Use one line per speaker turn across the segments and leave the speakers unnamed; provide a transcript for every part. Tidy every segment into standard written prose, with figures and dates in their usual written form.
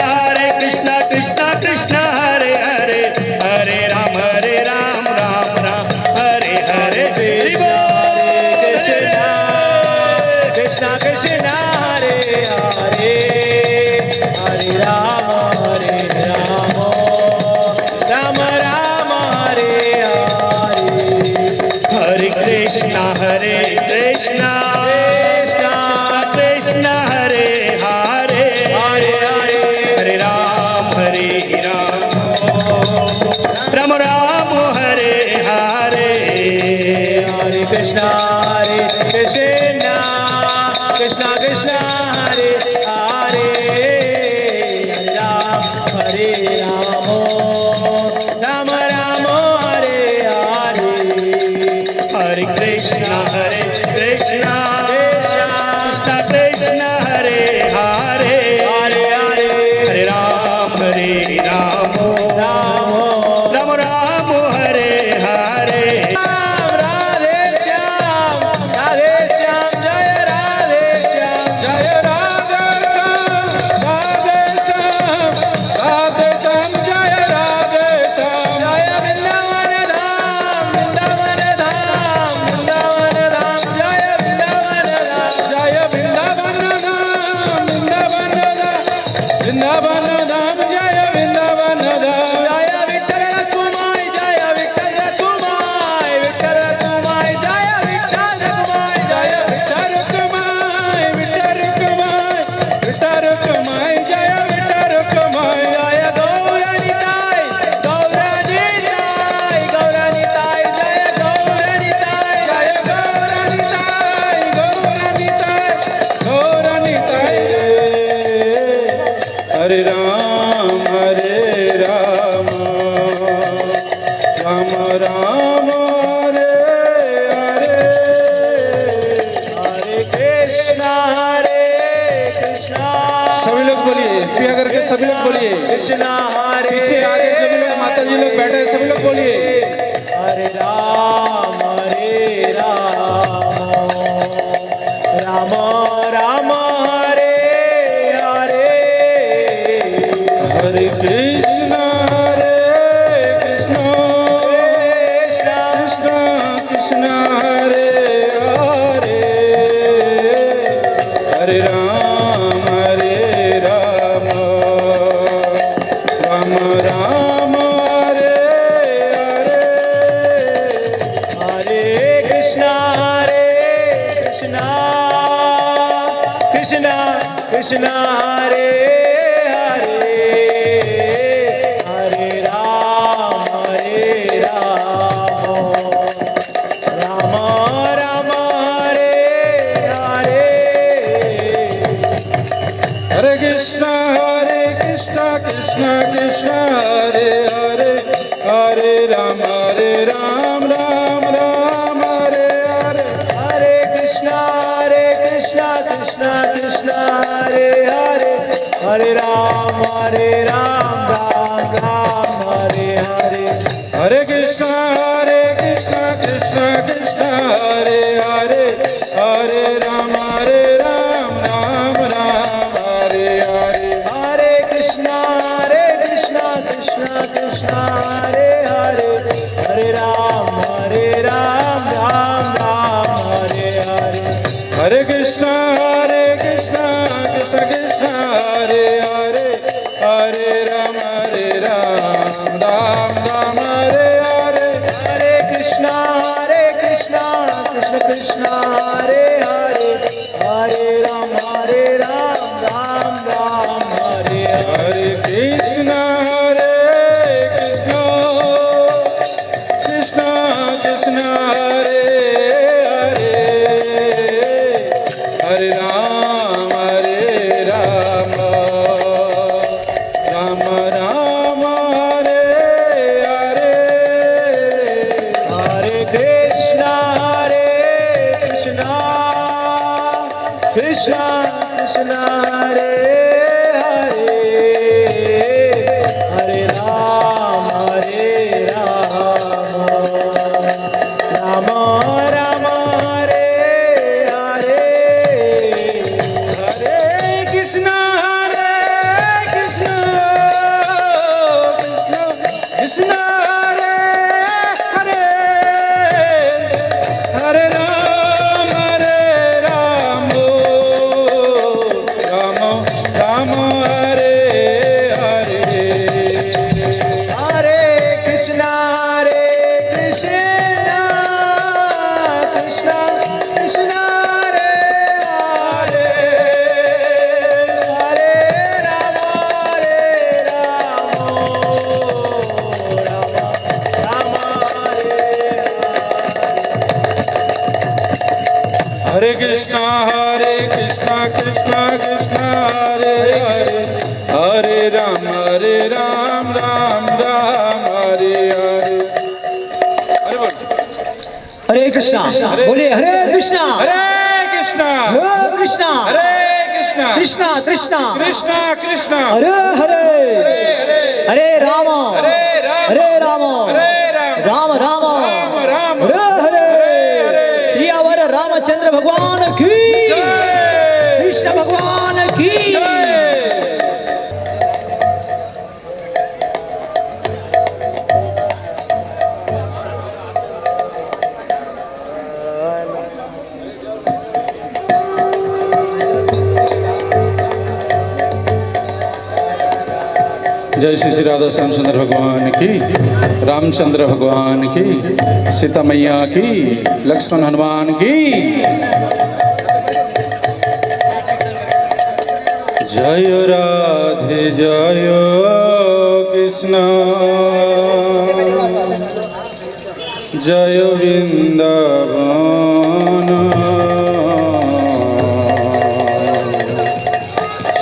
हरे कृष्णा कृष्णा कृष्णा हरे हरे हरे राम राम राम हरे हरे
कृष्णा कृष्णा हरे हरे हरे राम राम राम हरे हरे
हरे कृष्णा कृष्णा कृष्णा हरे हरे
हरे हरे
हरे राम राम राम हरे हरे
हरे कृष्णा कृष्णा कृष्णा कृष्णा हरे हरे हरे राम राम राम हरे हरे
हरे कृष्णा कृष्णा कृष्णा हरे हरे
हरे हरे
हरे राम राम राम हरे हरे
राधे श्याम जय राधे श्याम जय राधे श्याम जय राधे श्याम जय वृंदावन धाम जय वृंदावन धाम जय वृंदावन धाम वृंदावन धाम जय वृंदावन धाम जय विठ्ठल रखुमाई जय विठ्ठल रखुमाई विठ्ठल रखुमाई जय विठ्ठल रखुमाई जय विठ्ठल रखुमाई विठ्ठल रखुमाई विठ्ठल रखुमाई जय विठ्ठल रखुमाई जय गौरनिताई गौरनिताई गौरनिताई जय गौरनिताई जय गौरनिताई गौरनिताई हरे राम राम राम हरे हरे हरे कृष्णा सभी लोग बोलिए कृपया करके सभी लोग बोलिए कृष्णा हरे पीछे आगे जो भी लोग माता जी लोग बैठे हैं सभी लोग बोलिए हरे राम राम राम हरे हरे हरे कृष्णा कृष्णा कृष्णा हरे हरे हरे राम राम राम हरे हरे हरे कृष्णा कृष्णा कृष्णा हरे हरे हरे राम राम राम हरे हरे हरे कृष्णा कृष्णा कृष्णा हरे हरे हरे राम राम राम हरे हरे हरे कृष्णा कृष्णा कृष्णा हरे हरे हरे राम राम हरे हरे हरे कृष्णा कृष्णा कृष्णा हरे हरे हरे राम राम हरे हरे हरे कृष्णा कृष्णा कृष्णा हरे हरे हरे राम राम हरे हरे हरे कृष्णा कृष्णा कृष्णा हरे हरे हरे राम राम हरे हरे हरे कृष्णा कृष्णा कृष्णा हरे हरे हरे राम राम हरे हरे कृष्णा कृष्णा कृष्णा हरे हरे हरे राम राम हरे कृष्णा कृष्णा कृष्ण हरे हरे हरे राम राम राम हरे हरे। अरे बोल
हरे कृष्णा बोले हरे कृष्णा
कृष्णा
हरे कृष्णा
कृष्णा
कृष्णा कृष्णा
कृष्णा कृष्ण
हरे हरे हरे राम राम राम राम हरे हरे श्रीयावर रामचंद्र भगवान की कृष्ण भगवान की।
जय श्री श्री राधा श्याम सुंदर भगवान की, रामचंद्र भगवान की, सीता मैया की, लक्ष्मण हनुमान की। जय राधे जय कृष्ण जय वृंदावन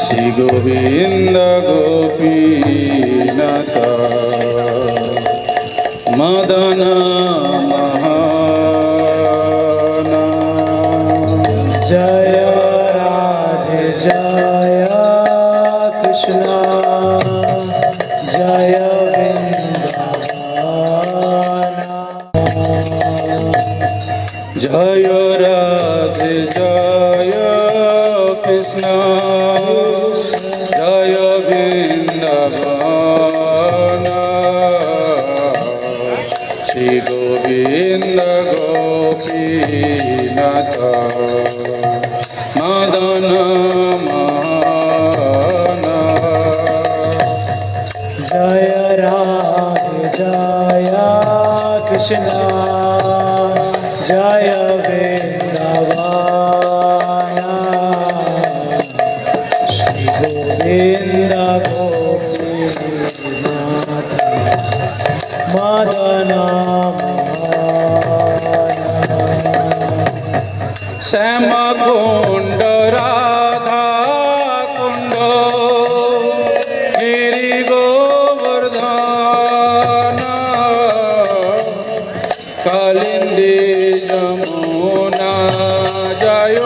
श्री गोविंद गोपीनाथ मदन मोहन।
जय राधे जय कृष्ण जय वृंदावन।
जय राधे जय कृष्ण जय वृंदावन श्री गोविंद गोपीनाथ मदन मोहन।
जय राधे जय कृष्ण जय वृंदावन श्री गोविंद गोपीनाथ मदन
श्याम कुंड राधा कुंड गिरि गोवर्धन कालिंदी जमुना जय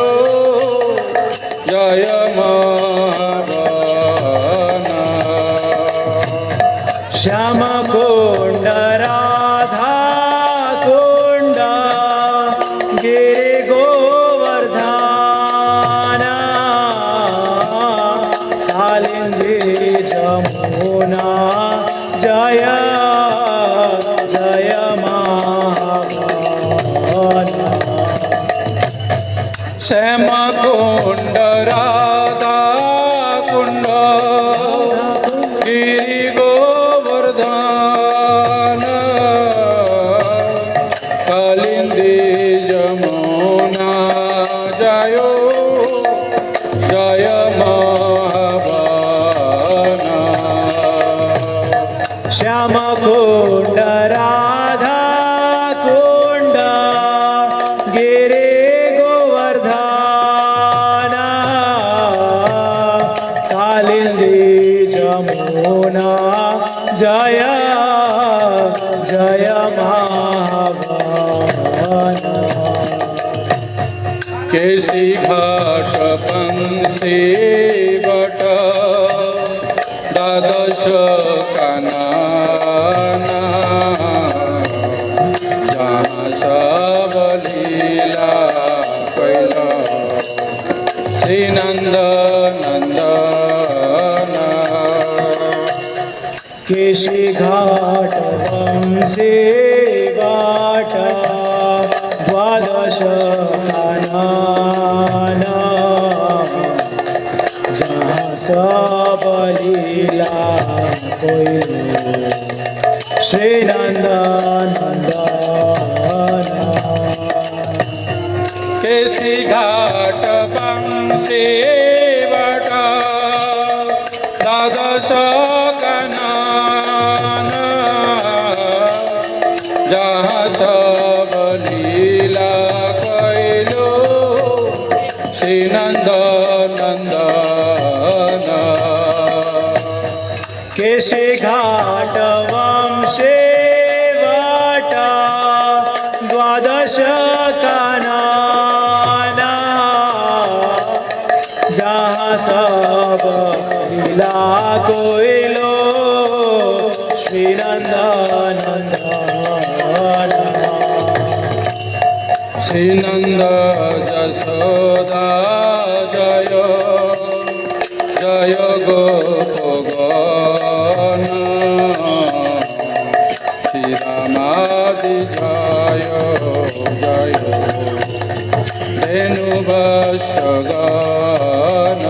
जय मोहन।
श्याम कुंड राधा कुंड गिरि गोवर्धन कालिंदी जमुना जय जय मोहन।
श्याम कुंड राधा कुंड गिरि गोवर्धन कालिंदी जमुना जय जय मोहन।
श्याम कुंड राधा कुंड गिरि गोवर्धन कालिंदी जमुना जय जय मोहन।
केसी घाट पंसी बट द्वादश कानना जहाँ सब लीला कैला श्री नंद नंदन।
केशी घाट वंशी घाट द्वादश कानना जहाँ सब लीला कोई श्री नंद नंदन।
केसी घाट पंसी बट द्वादश कानना जहाँ सब लीला कैलो
केशे घाट वंशे वाटा द्वादश कानना जहाँ सब लीला कोइलो श्री नंदनंदन
श्री नंद जशोदा जय जय गोपगण श्री रामादि जय जय धेनुवत्सगण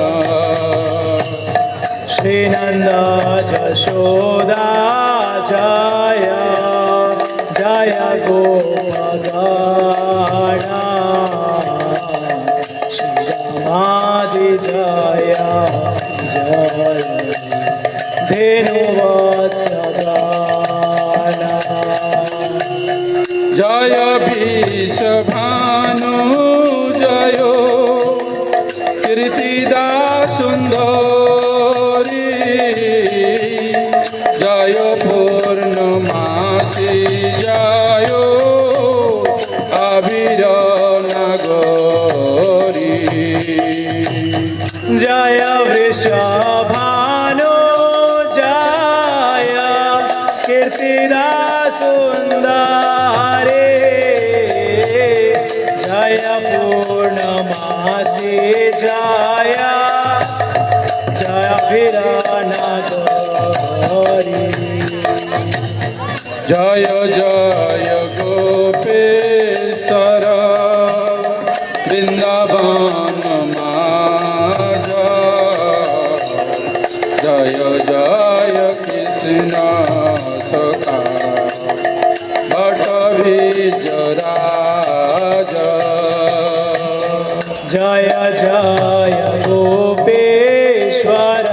श्री नंद जशोदा जय जय गोपगण श्री रामादि जय जय धेनुवत्सगण
जय विषभानु जय कीर्तिदा सुंदरी जय पूर्णमासी जय अभिर नगरी
जय वृषभानु जय कीर्तिदा सुंदरे जय पूर्णमासी जय जय वीरनगरी
जय जय गोपेश्वर वृंदावन माज जय जय कृष्ण सखा भट विजराज
जय जय गोपेश्वर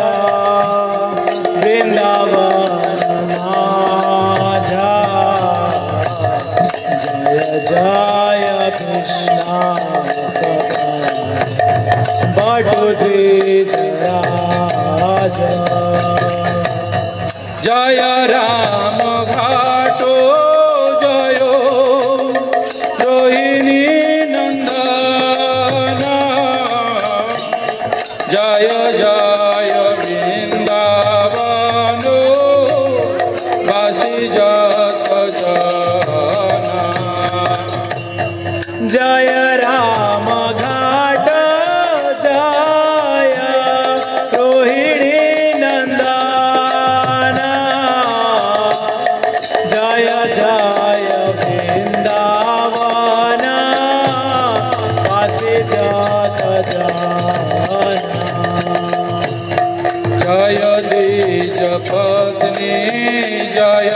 वृंदावन माझा जय जय कृष्ण सखा बटु द्विजराज
जय राम घाटो जय रोहिणी नंदन जय जय वृंदावन वासी जत जना
जय राम घाट जय रोहिणी नंदन जय जय वृंदावन वासी जत जना
जय द्विज पत्नी जय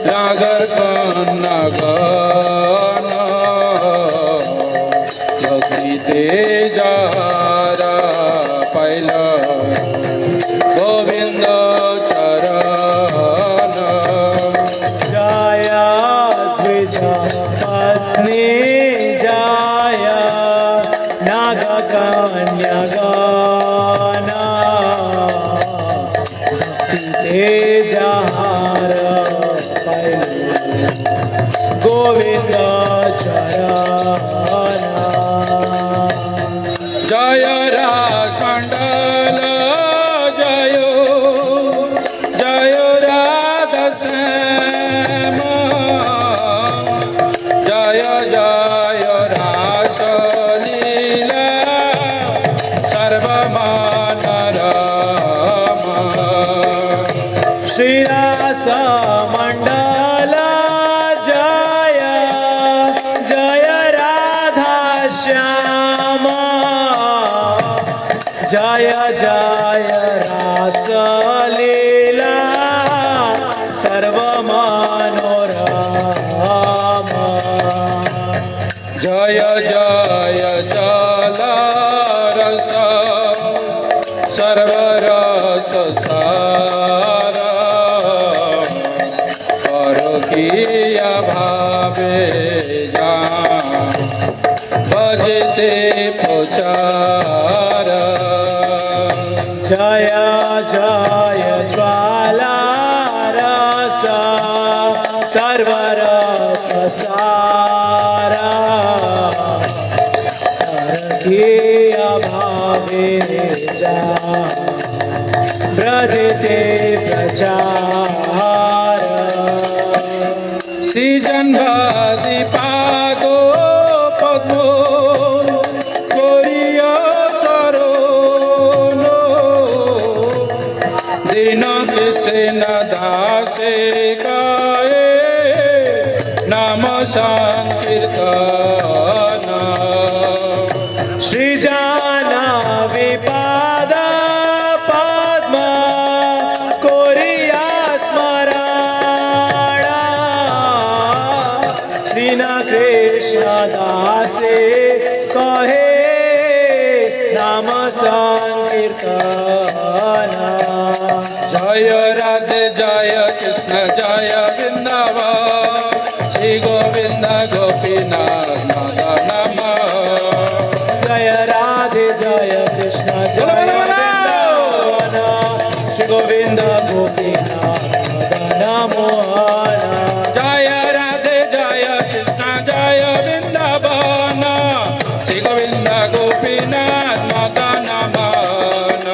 नागर कन्नगन लक्ष्मी तेजारा पैल गोविंद चरण
जय द्विज पत्नी जय नाग कन्यगन तेजहार गोविंद चरण
जय राजमंडल जय जय राधश्याम जय जय रासलीला सर्वमानरम
श्रीरास मंडल जय जय राधा श्याम जय जय रास लीला सर्व मनोरम
जय जय जलरस सर्वरस सार परकीय भावे जा भजते प्रचार
जय जय
सारा किया भावे जा ब्रज ते प्रचार
সৃজনবাদী পাগো পদ্ম করিয়া সরণ দিন কৃষ্ণ দাসে গায়ে নাম সংকীর্তন
সৃজনা বিপাদা পদ্মা করিয়া স্মরণ শ্রীনা কৃষ্ণ দাসে কহে নাম সংকীর্তন
জয় রাধে জয় কৃষ্ণ জয় বৃন্দাবন শ্রী গোবিন্দ গোপীনাথ মদন
जय राधे जय कृष्ण जय वृंदावन श्री गोविंद गोपीनाथ मदन मोहन
जय राधे जय कृष्ण जय वृंदावन श्री गोविंद गोपीनाथ मदन मोहन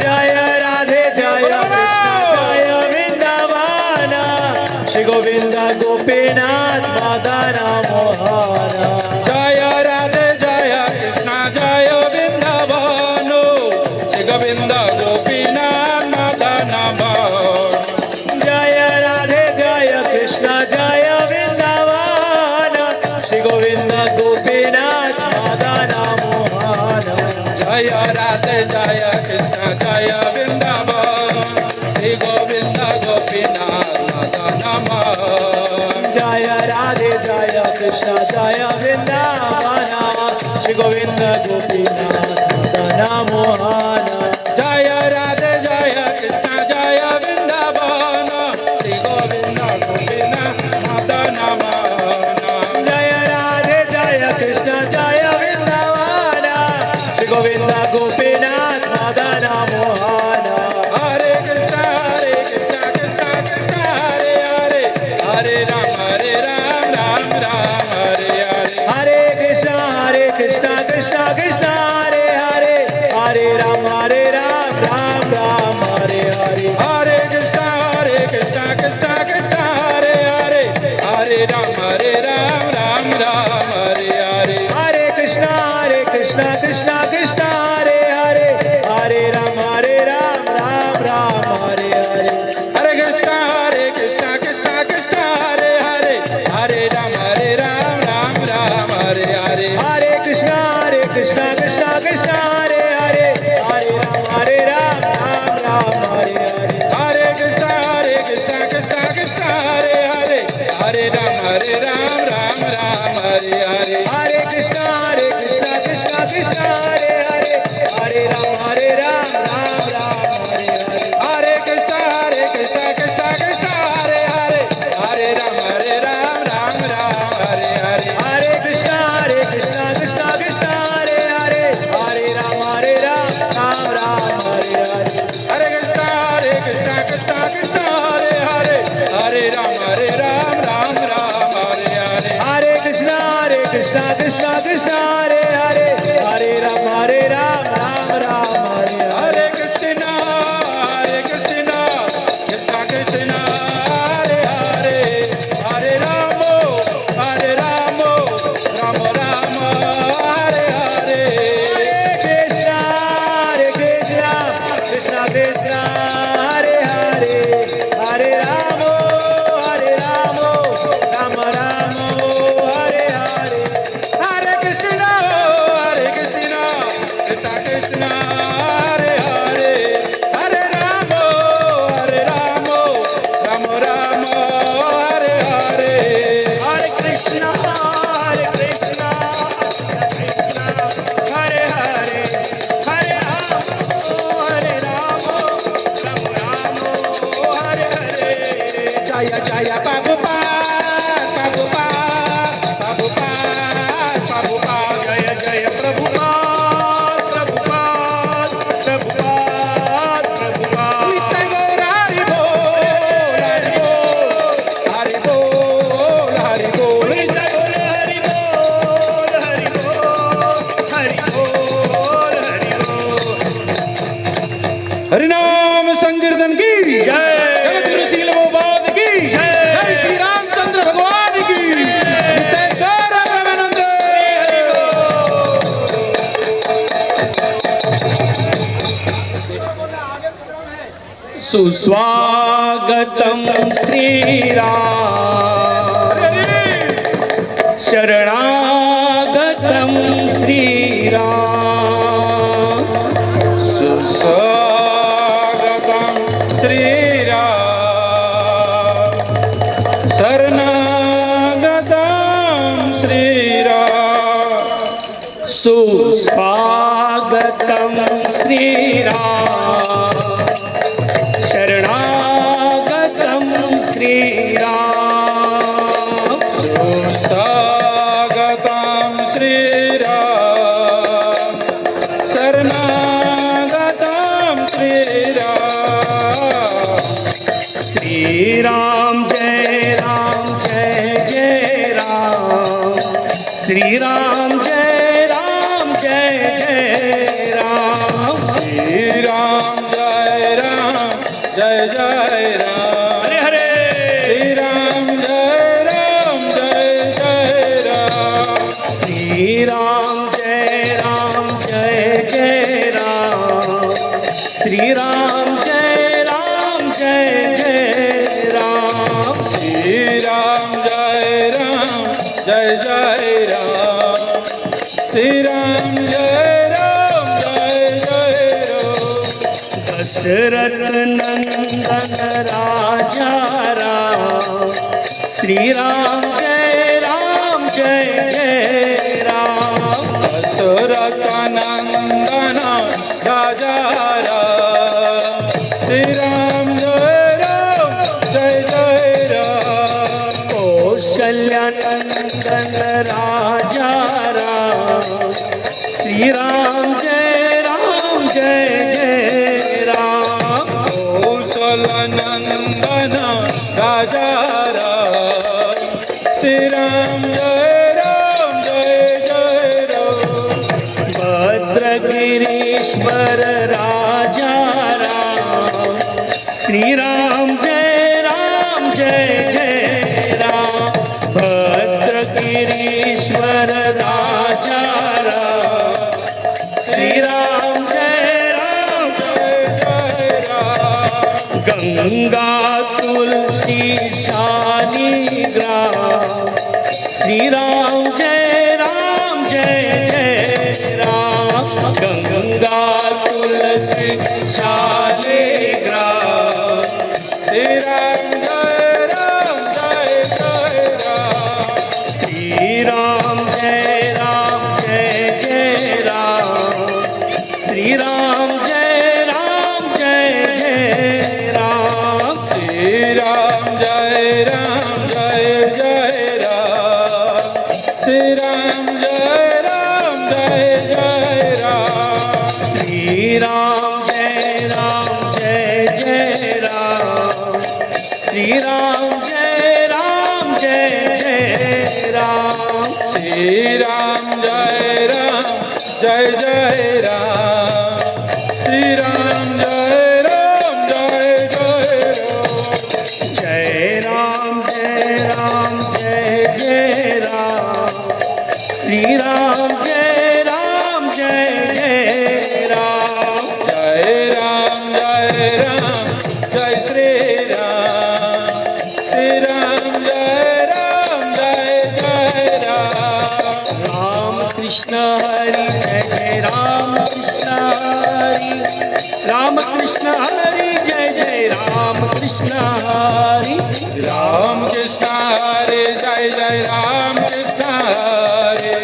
जय राधे जय कृष्ण जय वृंदावन श्री गोविंद गोपीनाथ मदन मोहन
जय राधे जय कृष्ण जय वृंदावन श्री गोविंद गोपीनाथ मदन मोहन
जय राधे जय कृष्ण जय वृंदावन श्री गोविंद गोपीनाथ मदन मोहन
जय राधे जय कृष्ण जय वृंदावन श्री गोविंद गोपीनाथ मदन मोहन
जय राधे जय कृष्ण जय वृंदावन श्री गोविंद गोपीनाथ मदन मोहन
जय राधे जय कृष्ण जय वृंदावन श्री गोविंद गोपीनाथ मदन मोहन
जय राधे जय कृष्ण जय वृंदावन श्री गोविंद गोपीनाथ मदन मोहन
हरे कृष्ण कृष्ण कृष्ण हरे हरे हरे राम राम राम हरे हरे
हरे कृष्ण कृष्ण कृष्ण हरे हरे हरे राम राम राम हरे हरे
हरे कृष्ण कृष्ण कृष्ण हरे हरे हरे राम राम राम हरे हरे
हरे कृष्ण कृष्ण कृष्ण हरे हरे हरे राम राम राम हरे हरे
हरे कृष्ण कृष्ण कृष्ण हरे हरे हरे राम राम राम हरे हरे
हरे कृष्ण कृष्ण कृष्ण हरे हरे हरे राम राम हरे हरे
हरे कृष्ण कृष्ण कृष्ण हरे हरे हरे राम राम राम हरे हरे
हरे कृष्ण कृष्ण कृष्ण हरे हरे हरे राम राम राम हरे हरे
हरे कृष्ण
सुस्वागतम श्रीराम शरणागतम श्रीराम
सुस्वागतम श्रीराम शरणागतम श्रीराम
सुस्वागतम श्रीराम शरणागतम श्रीराम
सुस्वागतम श्रीराम शरणागतम श्रीराम
श्रीराम जय राम जय जय राम श्रीराम जय राम जय जय राम
श्रीराम जय राम जय जय राम
हरे हरे
श्रीराम जय राम जय जय राम
श्रीराम जय राम जय जय राम श्रीराम जय राम जय जय राम
श्रीराम जय राम जय जय राम श्रीराम जय राम जय जय राम
दशरथ नंदन राजा राम श्रीराम जय राम जय जय राम
दशरथ नंदन राजा राम श्रीराम जय राम जय जय राम
कौशल्यानंदन राजा राम श्रीराम जय राम जय जय राम
कौशलनंदन राजा राम श्रीराम जय राम जय जय राम
भद्रगिरीश्वर राजा राम श्रीराम जय राम जय जय राम भद्रगिरीश्वर राजा राम श्रीराम जय राम
जय जय राम
गंगा तुलसी शालिग्राम श्रीराम जय राम जय जय राम गंगा तुलसी शालिग्राम
श्रीराम जय राम जय जय राम
श्रीराम जय राम जय जय राम श्रीराम जय राम जय जय राम
श्रीराम जय राम जय जय राम श्रीराम जय राम जय जय राम
श्रीराम जय राम जय जय राम श्रीराम जय राम जय जय राम
श्रीराम जय राम जय जय राम श्रीराम जय राम जय जय राम
जय राम जय जय राम श्रीराम जय राम जय जय राम
जय राम जय राम जय श्री राम श्रीराम जय राम जय जय राम
राम कृष्ण हरि जय जय राम कृष्ण हरि राम कृष्ण हरि जय जय राम कृष्ण हरि
राम कृष्ण हरे जय जय राम कृष्ण हरे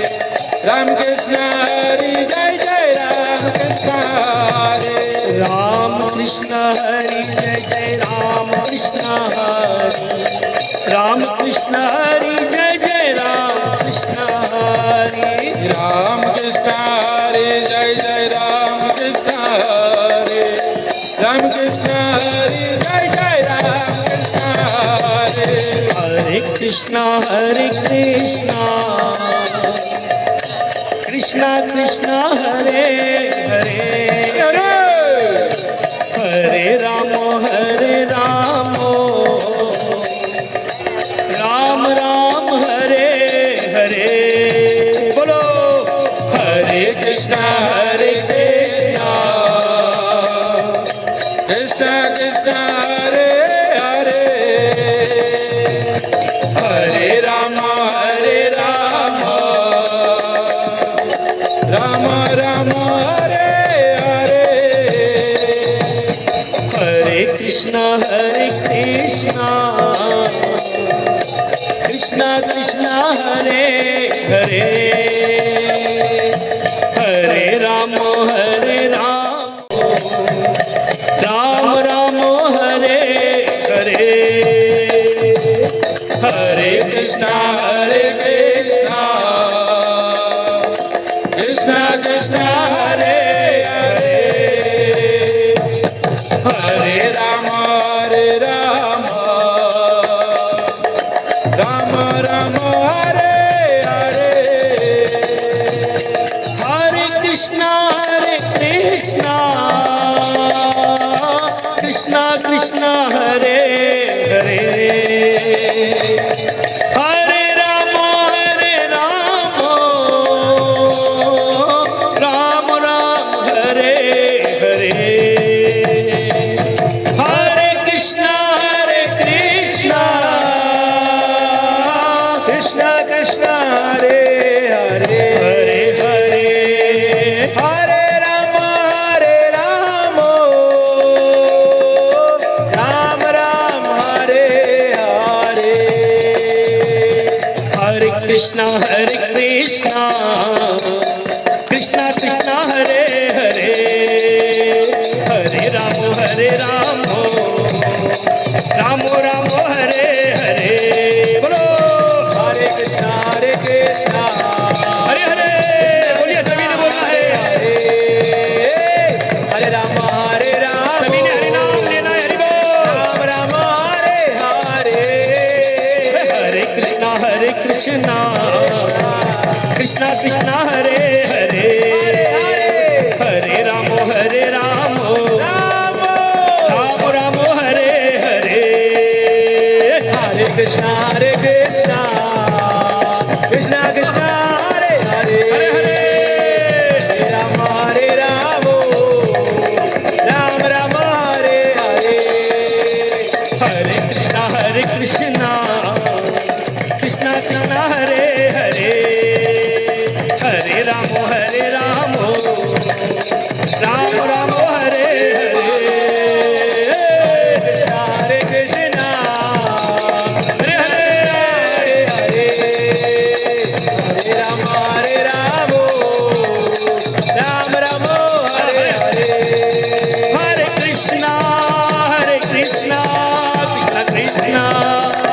राम कृष्ण हरे जय जय राम कृष्ण हरे
राम कृष्ण हरि जय जय राम कृष्ण हरि राम कृष्ण हरि जय जय राम कृष्ण हरि
राम कृष्ण हरे जय जय राम कृष्ण हरे राम कृष्ण हरे जय जय राम कृष्ण हरे
हरे कृष्ण कृष्ण कृष्ण हरे हरे
हरे
हरे राम राम राम हरे हरे बोलो हरे कृष्ण
कृष्ण कृष्ण हरे हरे हरे राम राम राम हरे हरे
हरे कृष्णा कृष्णा कृष्णा हरे हरे हरे राम राम राम हरे हरे हरे कृष्णा
कृष्ण कृष्ण हरे हरे हरे राम राम राम हरे हरे
हरे कृष्णा कृष्णा कृष्णा हरे हरे हरे राम राम राम हरे हरे हरे कृष्णा
कृष्ण कृष्ण हरे हरे
हरे हरे
हरे राम राम राम हरे हरे
हरे कृष्णा कृष्णा कृष्णा हरे हरे हरे राम राम राम हरे हरे बोलो
हरे कृष्ण
हरे हरे बोलिए सभी ने बोलना है
हरे हरे राम
सभी ने हरि नाम लेना है हरि बोल
राम हरे हरे
हरे कृष्णा कृष्णा कृष्णा हरे हरे हरे राम राम हरे हरे
हरे कृष्ण कृष्ण कृष्ण हरे हरे
हरे हरे
राम राम हरे हरे
हरे कृष्णा कृष्णा हरे हरे हरे राम राम हरे हरे
हरे कृष्ण
हरे हरे
हरे राम राम हरे हरे
हरे कृष्णा कृष्णा कृष्णा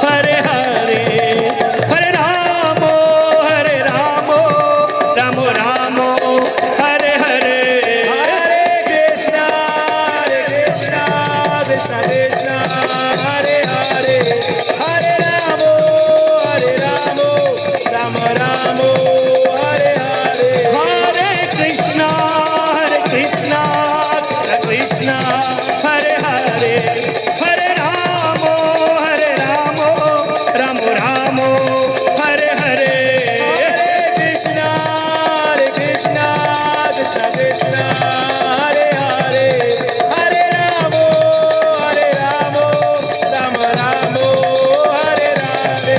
हरे हरे हरे राम राम राम हरे हरे
हरे कृष्ण कृष्ण कृष्ण हरे हरे हरे राम राम राम हरे हरे
हरे कृष्णा कृष्णा कृष्णा हरे हरे हरे राम राम हरे हरे
हरे कृष्ण कृष्ण कृष्ण हरे हरे हरे राम राम हरे हरे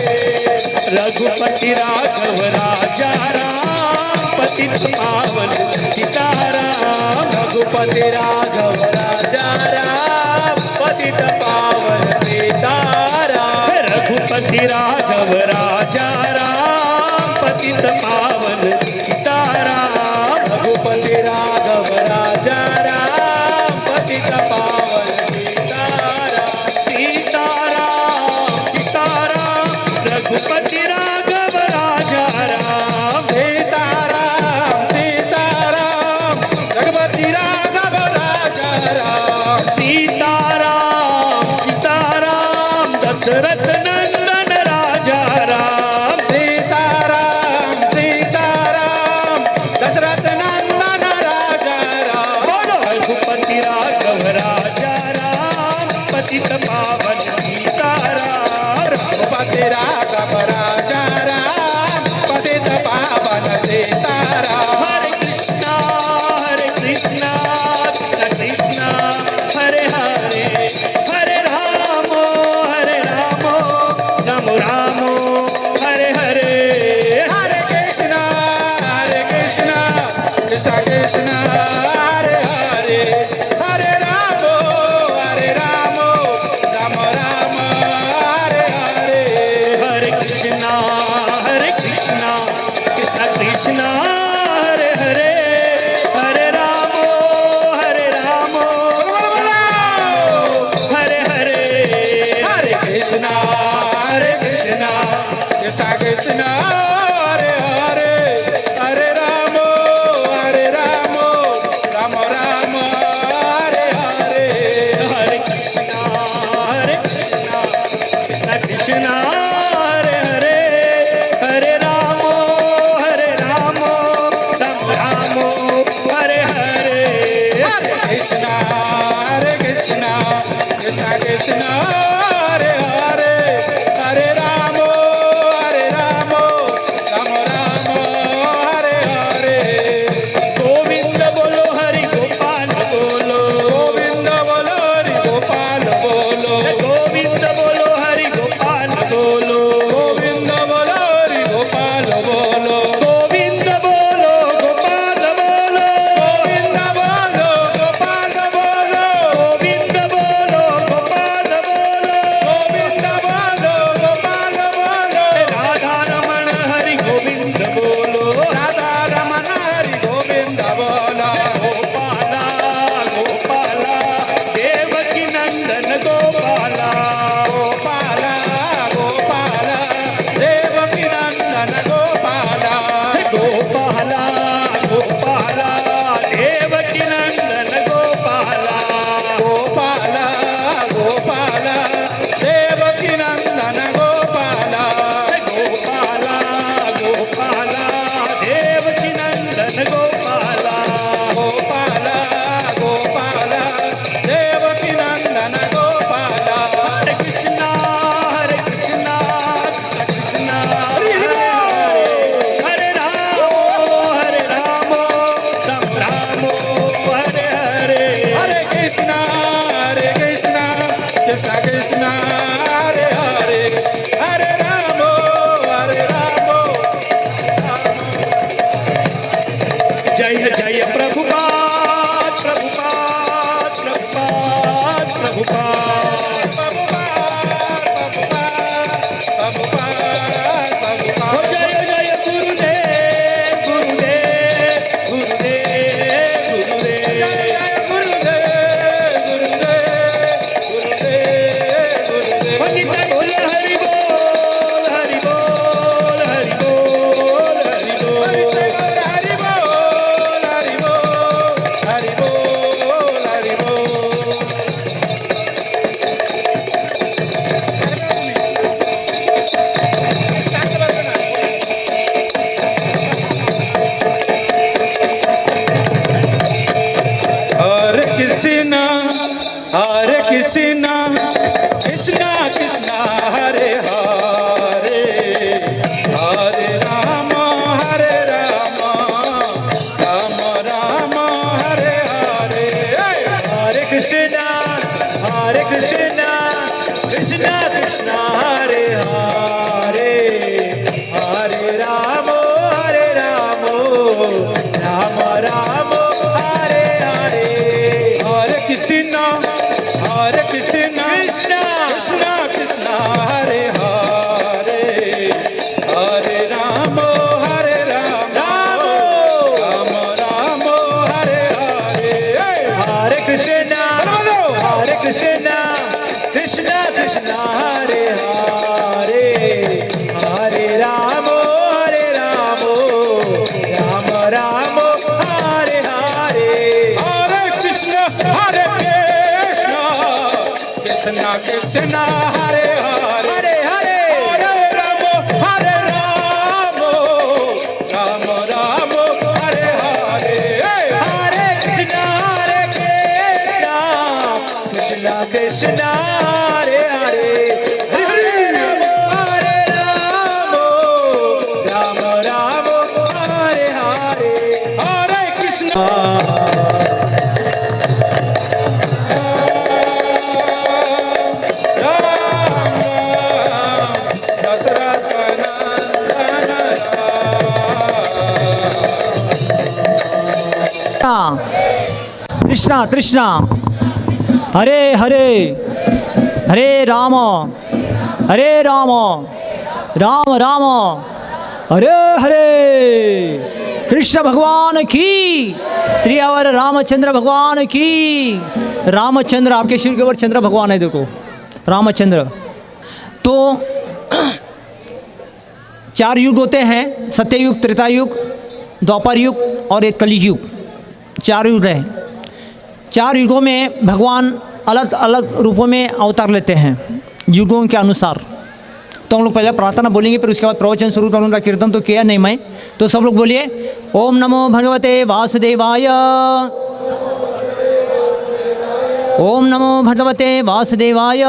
रघुपति राघव राजा राम पतित पावन सीताराम
रघुपति राघव राजा राम पतित पावन सीताराम
रघुपति राघव राजा राम पतित पावन सीताराम
रघुपति राघव राजा राम पतित पावन सीताराम
सीताराम रघुपति राघव राजा राम
सीताराम रघुपति राघव राजा राम
सीताराम दशरथ नंदन राजा राम
सीताराम दशरथ नंदन राजा राम
बोलो रघुपति राघव राजा राम पतित पावन सीताराम
रघुपति राघव राजा राम पतित पावन सीताराम
हरे कृष्णा कृष्णा कृष्ण हरे हरे कृष्णा हरे हरे हरे रामो हरे रामो हरे हरे
हरे कृष्णा कृष्णा कृष्णा हरे हरे हरे राम राम राम हरे हरे
हरे कृष्णा कृष्णा कृष्णा हरे हरे हरे रामो राम रामो हरे हरे
हरे कृष्णा कृष्णा कृष्णा हरे हरे हरे राम राम राम हरे हरे
गोविंद बोलो हरि गोपाल बोलो
गोविंद बोलो हरि गोपाल बोलो
गोविंद बोलो हरि गोपाल बोलो
गोविंद बोलो हरि गोपाल बोलो
गोविंद बोलो गोपाल बोलो
गोविंद बोलो गोपाल बोलो
गोविंद बोलो गोपाल बोलो
गोविंद बोलो गोपाल बोलो
राधा रमण हरि गोविंद बोलो
राधा रमण हरि गोविंद बोलो
गोपाला गोपाला देवकी नंदन गोपाला
गोपाला गोपाला देवकी नंदन गोपाला
गोपाला गोपाला देवकी नंदन गोपाला
गोपाला गोपाला देवकी नंदन गोपाला
गोपाला गोपाला देवकी नंदन गोपाला
गोपाला गोपाला देवकी नंदन गोपाला
हरे कृष्णा कृष्णा कृष्णा हरे राम राम हरे हरे
हरे कृष्णा कृष्णा कृष्णा हरे हरे हरे राम
जय जय प्रभुपाद प्रभुपाद प्रभुपाद प्रभुपाद हो जय जय गुरुदेव गुरुदेव गुरुदेव गुरुदेव पंडित बोल हरि बोल हरि बोल हरि बोल हरि बोल
हरे कृष्णा कृष्णा कृष्णा हरे हरे हरे राम राम राम हरे हरे
हरे कृष्णा कृष्णा कृष्णा हरे हरे हरे राम राम राम हरे हरे
हरे कृष्णा कृष्णा कृष्णा हरे हरे हरे राम राम राम हरे हरे
हरे कृष्णा कृष्णा कृष्णा हरे हरे हरे राम राम राम हरे हरे
हरे कृष्णा कृष्णा कृष्णा हरे हरे
हरे हरे
हरे राम राम राम हरे हरे
हरे कृष्णा कृष्णा हरे हरे हरे राम राम हरे हरे
हरे कृष्णा राम दशरथ नंदन
कृष्णा कृष्णा हरे हरे हरे राम राम राम हरे हरे कृष्ण भगवान की, श्री अवर रामचंद्र भगवान की। रामचंद्र आपके शिव के ऊपर चंद्र भगवान है, देखो रामचंद्र। तो 4 युग होते हैं, सत्ययुग, त्रेतायुग, द्वापर युग और एक कलयुग युग। 4 युग है। 4 युगों में भगवान अलग अलग रूपों में अवतार लेते हैं युगों के अनुसार। तो हम लोग पहले प्रार्थना बोलेंगे, फिर उसके बाद प्रवचन शुरू करूँगा। कीर्तन तो किया नहीं मैं, तो सब लोग बोलिए ओम नमो भगवते वासुदेवाय, ओम नमो भगवते वासुदेवाय,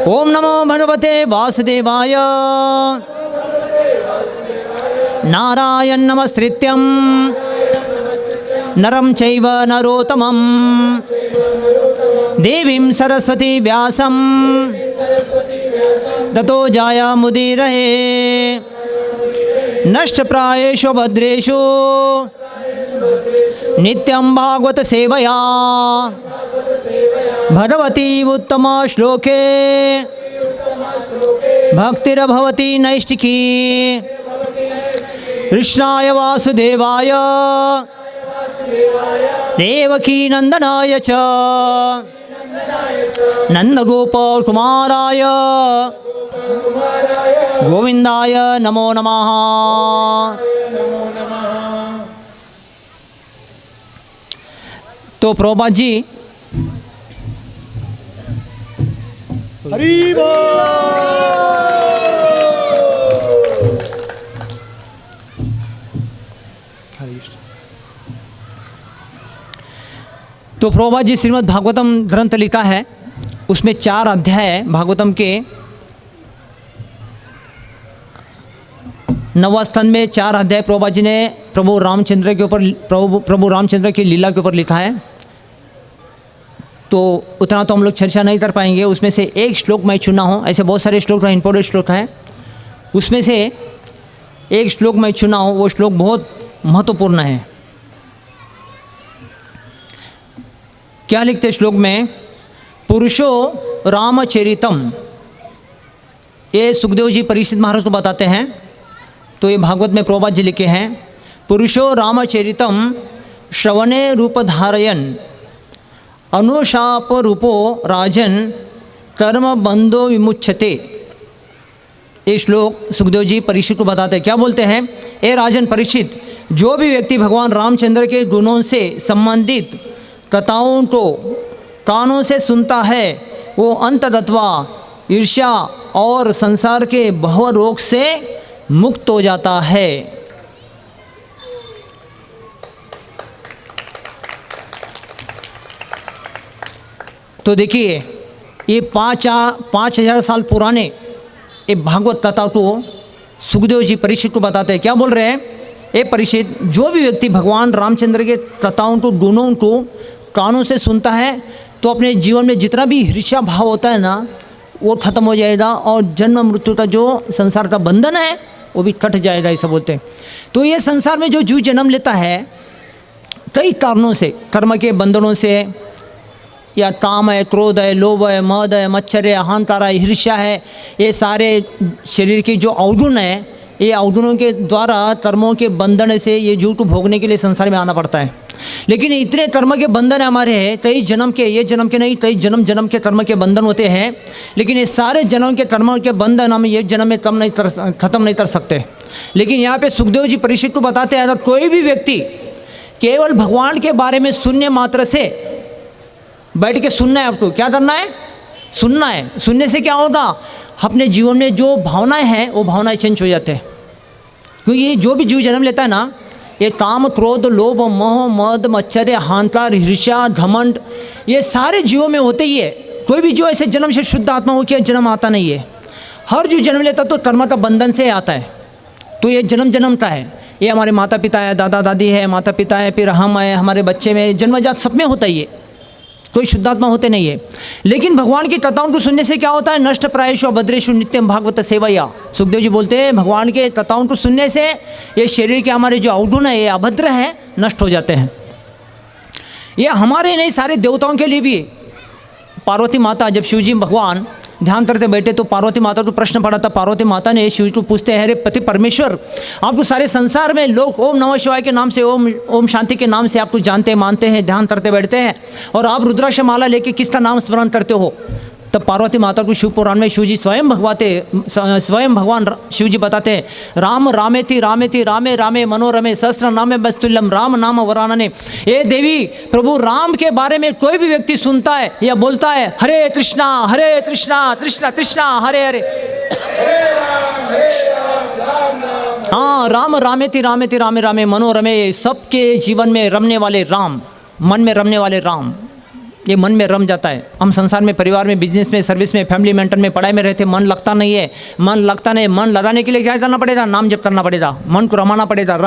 ओम नमो भगवते वासुदेवाय। नारायण नमस्कृत्यं नरं चैव नरोत्तमं देवीं सरस्वती व्यासं ततो जायामुदीरये। नष्टप्रायेषु भद्रेषु नित्यं भागवत सेवया भगवती उत्तम श्लोके भक्तिर्भवती नैष्टिकी। कृष्णाय वासुदेवाय देवकी नंदनाय च नंदगोपकुमाराय गोविंदाय नमो नमः। तो प्रभुपाद जी
हरि बोल।
तो प्रभुपाद जी श्रीमद् भागवतम ग्रंथ लिखा है, उसमें 4 अध्याय है भागवतम के। 9वां स्कंद में 4 अध्याय प्रभुपाद जी ने प्रभु रामचंद्र के ऊपर, प्रभु रामचंद्र की लीला के ऊपर लिखा है। तो उतना तो हम लोग चर्चा नहीं कर पाएंगे। उसमें से एक श्लोक मैं चुना हूँ, ऐसे बहुत सारे श्लोक हैं, इंपॉर्टेंट श्लोक हैं। उसमें से एक श्लोक मैं चुना हूँ, वो श्लोक बहुत महत्वपूर्ण है। क्या लिखते श्लोक में? पुरुषो रामचरितम। ये सुखदेव जी परीक्षित महाराज को बताते हैं। तो ये भागवत में प्रभुपाद जी लिखे हैं, पुरुषो रामचरितम श्रवणे रूपधारयन अनुशाप रूपो राजन कर्म बंधो विमुच्यते। ये श्लोक सुखदेव जी परीक्षित को बताते हैं। क्या बोलते हैं? ए राजन परीक्षित, जो भी व्यक्ति भगवान रामचंद्र के गुणों से संबंधित कथाओं को कानों से सुनता है, वो अंततत्वा ईर्ष्या और संसार के भव रोग से मुक्त हो जाता है। तो देखिए, ये 5,000 साल पुराने ये भागवत कथा को सुखदेव जी परीक्षित को बताते हैं। क्या बोल रहे हैं? ये परीक्षित, जो भी व्यक्ति भगवान रामचंद्र के कथाओं को, गुणों को कानों से सुनता है, तो अपने जीवन में जितना भी ईर्ष्या भाव होता है ना, वो खत्म हो जाएगा और जन्म मृत्यु का जो संसार का बंधन है वो भी कट जाएगा, ऐसा बोलते हैं। तो ये संसार में जो जीव जन्म लेता है कई कारणों से, कर्म के बंधनों से, या काम है, क्रोध है, लोभ है, मद है, मच्छर है, अहंकार है, ईर्ष्या है, ये सारे शरीर के जो अवगुण है, ये अवगुणों के द्वारा कर्मों के बंधन से ये जीव को भोगने के लिए संसार में आना पड़ता है। लेकिन इतने कर्म के बंधन हमारे हैं, कई जन्म के, ये जन्म के नहीं, कई जन्म जन्म के कर्म के बंधन होते हैं। लेकिन ये सारे जन्म के कर्मों के बंधन हम ये जन्म में ख़त्म नहीं कर सकते। लेकिन यहाँ पे सुखदेव जी परीक्षित को बताते हैं, अगर कोई भी व्यक्ति केवल भगवान के बारे में सुनने मात्र से, बैठ के सुनना है, आपको क्या करना है? सुनना है। सुनने से क्या होगा? अपने जीवन में जो भावनाएं हैं वो भावनाएं चेंज हो जाते हैं। क्योंकि ये जो भी जीव जन्म लेता है ना, ये काम, क्रोध, लोभ, मोह, मद, मच्छर, अहंकार, ईर्ष्या, घमंड, ये सारे जीवों में होते ही है। कोई भी जीव ऐसे जन्म से शुद्ध आत्मा हो के जन्म आता नहीं है। हर जीव जन्म लेता तो कर्म का बंधन से आता है। तो ये जन्म जन्म का है। ये हमारे माता पिता है, दादा दादी है, माता पिता है, फिर हम है, हमारे बच्चे में, जन्मजात सब में होता ही है। कोई शुद्धात्मा होते नहीं है। लेकिन भगवान की कथाओं को सुनने से क्या होता है? नष्ट प्रायेषु अभद्रेषु नित्यम भागवत सेवया। सुखदेव जी बोलते हैं, भगवान के कथाओं को सुनने से ये शरीर के हमारे जो अवगुण है, ये अभद्र है, नष्ट हो जाते हैं। ये हमारे नहीं, सारे देवताओं के लिए भी। पार्वती माता, जब शिवजी भगवान ध्यान करते बैठे तो पार्वती माता को प्रश्न पड़ा था। पार्वती माता ने शिव जी को पूछते हैं, अरे पति परमेश्वर, आपको सारे संसार में लोग ओम नमः शिवाय के नाम से, ओम शांति के नाम से आपको जानते मानते हैं, ध्यान करते बैठते हैं, और आप रुद्राक्ष माला लेके किसका नाम स्मरण करते हो? तब पार्वती माता को शिव पुराण में शिव जी स्वयं भगवान शिव जी बताते हैं, राम रामेति रामेति रामे रामे मनोरमे सहस्र नामे बस्तुल्यम राम नाम वरानने। ये देवी, प्रभु राम के बारे में कोई भी व्यक्ति सुनता है या बोलता है, हरे कृष्णा कृष्णा कृष्णा हरे हरे, हाँ, राम रामेति रामेति रामे रामे मनोरमे, सबके जीवन में रमने वाले राम, मन में रमने वाले राम, ये मन में रम जाता है। हम संसार में, परिवार में, बिजनेस में, सर्विस में, फैमिली मेंटेन में, पढ़ाई में रहते, मन लगता नहीं है। मन लगता नहीं, मन लगाने के लिए क्या करना पड़ेगा? नाम जप करना पड़ेगा, मन को रमाना पड़ेगा।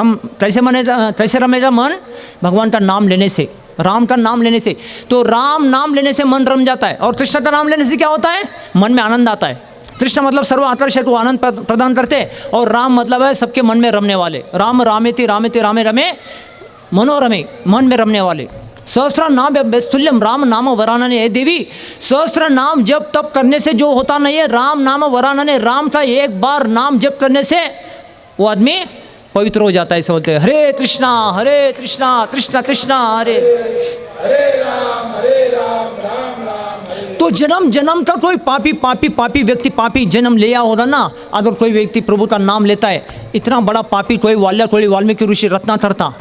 कैसे रमेगा मन? भगवान का नाम लेने से, राम का नाम लेने से। तो राम नाम लेने से मन रम जाता है, और कृष्ण का नाम लेने से क्या होता है? मन में आनंद आता है। कृष्ण मतलब सर्व आकर्षक को आनंद प्रदान करते, और राम मतलब है सबके मन में रमने वाले। राम रामेति रामेति रामे रमे मनोरमे, मन में रमने वाले। सहस्त्र नाम तुल्यम राम नाम वरानने। देवी, सहस्त्र नाम जप तप करने से जो होता नहीं है, राम नाम वरानने, राम का एक बार नाम जप करने से वो आदमी पवित्र हो जाता है। ऐसे बोलते हैं, हरे कृष्णा कृष्णा कृष्णा हरे राम राम राम। तो जन्म जन्म का कोई पापी व्यक्ति पापी जन्म लिया होगा ना, अगर कोई व्यक्ति प्रभु का नाम लेता है, इतना बड़ा पापी कोई वाल्मीकि ऋषि रत्नाकर था,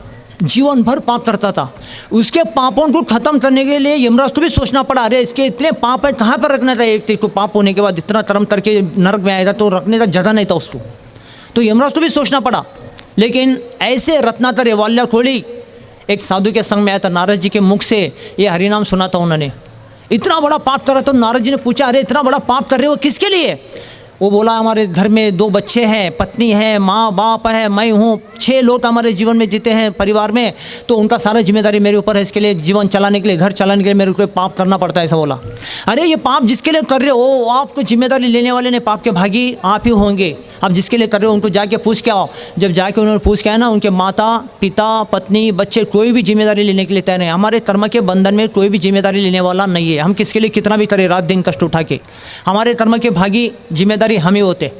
जीवन भर पाप करता था। उसके पापों को खत्म करने के लिए यमराज को भी सोचना पड़ा, अरे इसके इतने पाप है, कहाँ पर रखना था? एक तो पाप होने के बाद इतना कर्म करके नरक में आएगा, तो रखने का जगह नहीं था उसको, तो यमराज को भी सोचना पड़ा। लेकिन ऐसे रत्नाकर वाल्याकोड़ी एक साधु के संग में आया था, नारद जी के मुख से ये हरिनाम सुना था उन्होंने। इतना बड़ा पाप करा, तो नारद जी ने पूछा, अरे इतना बड़ा पाप कर रहे हो किसके लिए? वो बोला, हमारे घर में 2 बच्चे हैं, पत्नी है, माँ बाप है, मैं हूँ, 6 लोग हमारे जीवन में जीते हैं परिवार में, तो उनका सारा जिम्मेदारी मेरे ऊपर है। इसके लिए जीवन चलाने के लिए, घर चलाने के लिए मेरे को पाप करना पड़ता है, ऐसा बोला। अरे ये पाप जिसके लिए कर रहे हो, आपको जिम्मेदारी लेने वाले ने, पाप के भागी आप ही होंगे। आप जिसके लिए कर रहे हो उनको जाके पूछ के आओ। जब जाके उन्होंने पूछ के आया ना, उनके माता पिता पत्नी बच्चे कोई भी जिम्मेदारी लेने के लिए तैयार नहीं। हमारे कर्म के बंधन में कोई भी जिम्मेदारी लेने वाला नहीं है। हम किसके लिए कितना भी करें, रात दिन कष्ट उठा के, हमारे कर्म के भागी जिम्मेदारी हम ही होते।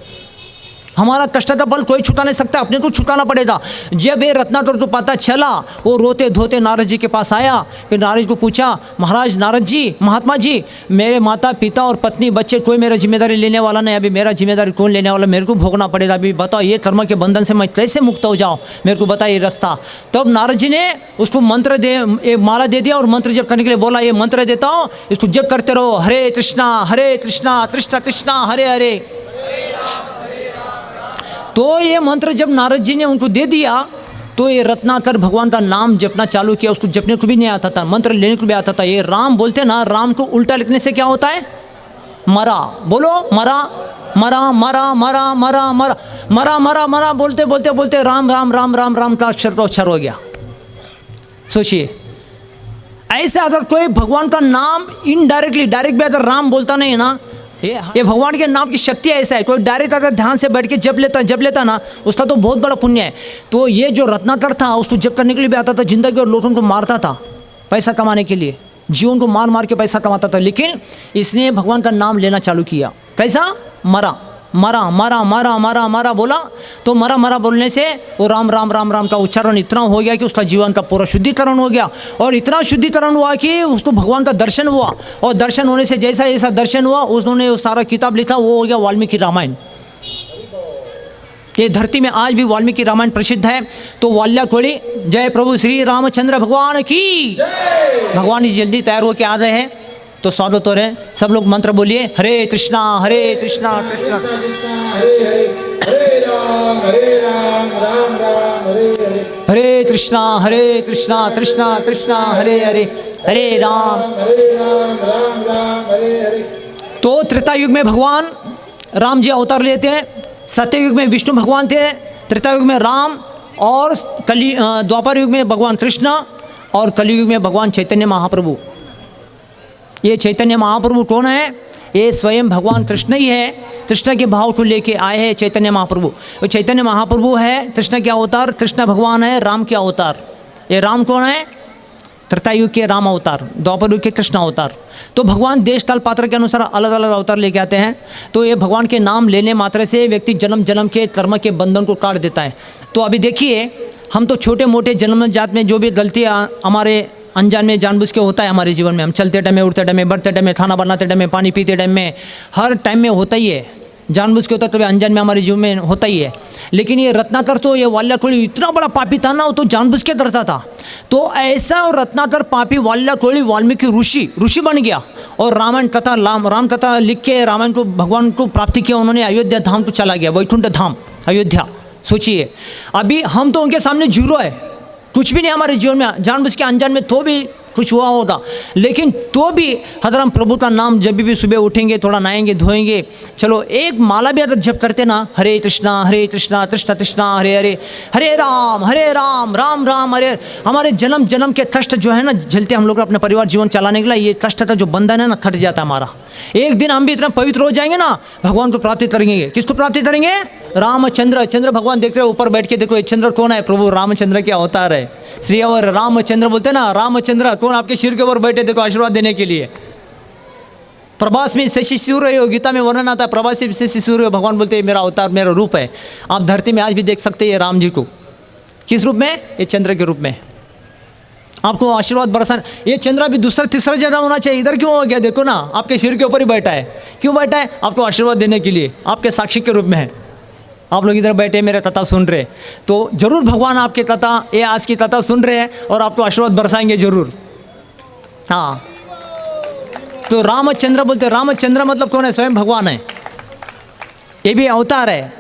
हमारा कष्ट का बल कोई छुटा नहीं सकता, अपने को छुटाना पड़ेगा। जब ये रत्नाकर को पता चला, वो रोते धोते नारद जी के पास आया। फिर नारद को पूछा, महाराज नारद जी, महात्मा जी, मेरे माता पिता और पत्नी बच्चे कोई मेरा जिम्मेदारी लेने वाला नहीं, अभी मेरा जिम्मेदारी कौन लेने वाला? मेरे को भोगना पड़ेगा। अभी बताओ, ये कर्म के बंधन से मैं कैसे मुक्त हो जाऊँ? मेरे को बताइए रास्ता। तब नारद जी ने उसको मंत्र एक माला दे दिया, और मंत्र जप करने के लिए बोला, ये मंत्र देता हूँ, इसको जप करते रहो, हरे कृष्णा कृष्णा कृष्णा हरे हरे। तो ये मंत्र जब नारद जी ने उनको दे दिया, तो ये रत्नाकर भगवान का नाम जपना चालू किया। उसको जपने को भी नहीं आता था, मंत्र लेने को भी आता था। ये राम बोलते ना, राम को उल्टा लिखने से क्या होता है? मरा। बोलो, मरा मरा मरा मरा मरा मरा मरा मरा मरा बोलते बोलते बोलते राम राम राम राम राम का अक्षर तो अक्षर हो गया। सोचिए, ऐसे अगर कोई भगवान का नाम इनडायरेक्टली, डायरेक्ट भी अगर राम बोलता नहीं है ना, ये भगवान के नाम की शक्ति ऐसा है। कोई डायरेक्ट अगर ध्यान से बैठ के जप लेता ना, उसका तो बहुत बड़ा पुण्य है। तो ये जो रत्नाकर था, उसको जप करने के लिए भी आता था, जिंदगी और लोगों को मारता था पैसा कमाने के लिए, जीवन को मार मार के पैसा कमाता था। लेकिन इसने भगवान का नाम लेना चालू किया। कैसा? मरा मरा मरा मरा मरा मरा बोला, तो मरा मरा बोलने से वो राम राम राम राम का उच्चारण इतना हो गया कि उसका जीवन का पूरा शुद्धिकरण हो गया। और इतना शुद्धिकरण हुआ कि उसको भगवान का दर्शन हुआ, और दर्शन होने से जैसा जैसा दर्शन हुआ, उन्होंने वो सारा किताब लिखा, वो हो गया वाल्मीकि रामायण। ये धरती में आज भी वाल्मीकि रामायण प्रसिद्ध है। तो वाल्याकोड़ी, जय प्रभु श्री रामचंद्र भगवान की। भगवान जी जल्दी तैयार होकर आ रहे हैं, तो स्वागत हो रहे हैं। सब लोग मंत्र बोलिए, हरे कृष्णा कृष्णा हरे कृष्णा कृष्णा कृष्णा हरे हरे, हरे राम। तो त्रेता युग में भगवान राम जी अवतार लेते हैं। सत्ययुग में विष्णु भगवान थे, त्रेता युग में राम, और द्वापर युग में भगवान कृष्ण, और कलयुग में भगवान चैतन्य महाप्रभु। ये चैतन्य महाप्रभु कौन है? ये स्वयं भगवान कृष्ण ही है। कृष्ण के भाव को लेके आए हैं चैतन्य महाप्रभु। वो चैतन्य महाप्रभु है कृष्ण के अवतार, कृष्ण भगवान है राम के अवतार। ये राम कौन है? त्रेता युग के राम अवतार, द्वापर युग के कृष्ण अवतार। तो भगवान देश काल पात्र के अनुसार अलग अलग अवतार लेके आते हैं। तो ये भगवान के नाम लेने मात्र से व्यक्ति जन्म जन्म के कर्म के बंधन को काट देता है। तो अभी देखिए, हम तो छोटे मोटे जन्म जात में जो भी गलतियाँ हमारे अनजान में जानबूझ के होता है हमारे जीवन में, हम चलते टाइम में, उठते टाइम में, बढ़ते टाइम में, खाना बनाते टाइम में, पानी पीते टाइम में, हर टाइम में होता ही है। जानबूझ के होता है, तभी अनजान में हमारे जीवन में होता ही है। लेकिन ये रत्नाकर तो, ये वाल्याकोली इतना बड़ा पापी था ना, वो तो जानबूझ के डरता था। तो ऐसा रत्नाकर पापी वाल्याकोली वाल्मीकि ऋषि बन गया और रामायण कथा राम कथा लिख के रामायण को भगवान को प्राप्ति किया उन्होंने। अयोध्या धाम को चला गया, वैकुंठ धाम अयोध्या। सोचिए, अभी हम तो उनके सामने जीरो है, कुछ भी नहीं हमारे जीवन में, जानबूझ के अनजान में तो भी कुछ हुआ होगा। लेकिन तो भी अगर हम प्रभु का नाम जब भी सुबह उठेंगे, थोड़ा नहाएंगे धोएंगे, चलो एक माला भी अगर जप करते ना, हरे कृष्णा कृष्ण कृष्णा हरे हरे, हरे राम राम राम हरे, हमारे जन्म जन्म के कष्ट जो है ना झेलते हम लोग अपने परिवार जीवन चलाने के लिए, ये कष्ट का जो बंधन है ना कट जाता है हमारा। एक दिन हम भी इतना पवित्र हो जाएंगे ना, भगवान को प्राप्ति करेंगे। किसको प्राप्ति करेंगे? चंद्र भगवान देख रहे हो ऊपर बैठ के, देखो ये चंद्र कौन है? प्रभु रामचंद्र के अवतार है। श्री और रामचंद्र बोलते हैं ना, रामचंद्र कौन? आपके सिर के ऊपर बैठे, देखो आशीर्वाद देने के लिए। प्रभास में शशि सूर्य हो, गीता में वर्णन आता है, प्रभास में शशि सूर्य, भगवान बोलते हैं मेरा अवतार, मेरा रूप है। आप धरती में आज भी देख सकते हैं राम जी को। किस रूप में? ये चंद्र के रूप में आपको आशीर्वाद बरसाना। ये चंद्र भी दूसरा तीसरा जगह होना चाहिए, इधर क्यों हो गया? देखो ना, आपके सिर के ऊपर ही बैठा है। क्यों बैठा है? आपको आशीर्वाद देने के लिए, आपके साक्षी के रूप में है। आप लोग इधर बैठे मेरे कथा सुन रहे, तो जरूर भगवान आपके कथा, ये आज की कथा सुन रहे हैं और आपको आशीर्वाद बरसाएंगे जरूर। हाँ, तो रामचंद्र बोलते, रामचंद्र मतलब कौन है? स्वयं भगवान है, ये भी अवतार है।